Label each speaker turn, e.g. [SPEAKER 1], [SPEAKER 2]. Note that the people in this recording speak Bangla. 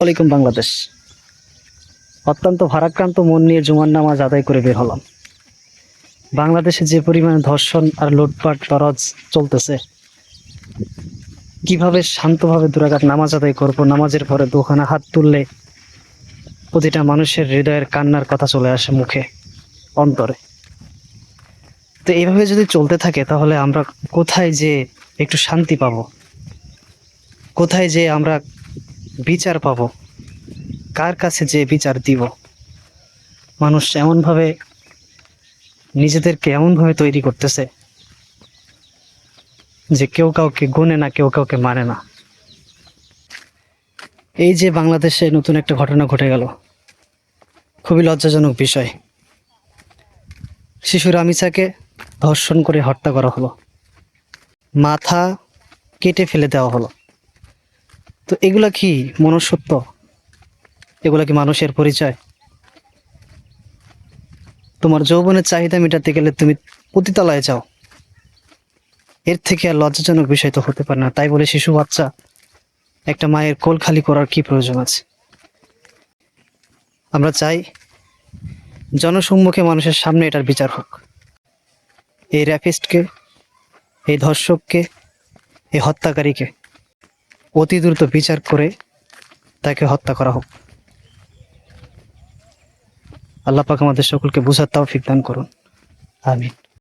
[SPEAKER 1] আলাইকুম বাংলাদেশ। অত্যন্ত ভারাক্রান্ত মন নিয়ে জুমার নামাজ আদায় করে বের হলাম। বাংলাদেশে যে পরিমাণে ধর্ষণ আর লুটপাট তরজ চলতেছে, কিভাবে শান্তভাবে দুরাকাত নামাজ আদায় করব, নামাজের পরে দুখানা হাত তুললে প্রতিটা মানুষের হৃদয়ের কান্নার কথা চলে আসে মুখে, অন্তরে। তো এইভাবে যদি চলতে থাকে তাহলে আমরা কোথায় যে একটু শান্তি পাবো, কোথায় যে আমরা বিচার পাবো, কার কাছে যে বিচার দিব? মানুষ এমনভাবে নিজেদেরকে এমনভাবে তৈরি করতেছে যে কেউ কাউকে গুনে না, কেউ কাউকে মানে না। এই যে বাংলাদেশে নতুন একটা ঘটনা ঘটে গেল, খুবই লজ্জাজনক বিষয়। শিশু রামিসাকে ধর্ষণ করে হত্যা করা হলো, মাথা কেটে ফেলে দেওয়া হলো। তো এগুলা কি মনুষ্যত্ব? এগুলা কি মানুষের পরিচয়? তোমার যৌবনের চাহিদা মেটাতে গেলে তুমি পতিতালয়ে যাও, এর থেকে আর লজ্জাজনক বিষয় তো হতে পারে না। তাই বলে শিশু বাচ্চা একটা মায়ের কোল খালি করার কি প্রয়োজন আছে? আমরা চাই জনসম্মুখে মানুষের সামনে এটার বিচার হোক। এই র্যাপিস্টকে, এই ধর্ষককে, এই হত্যাকারীকে অতি দ্রুত বিচার করে তাকে হত্যা করা হোক। আল্লাহ পাক আমাদের সকলকে বুঝার তৌফিক দান করুন। আমিন।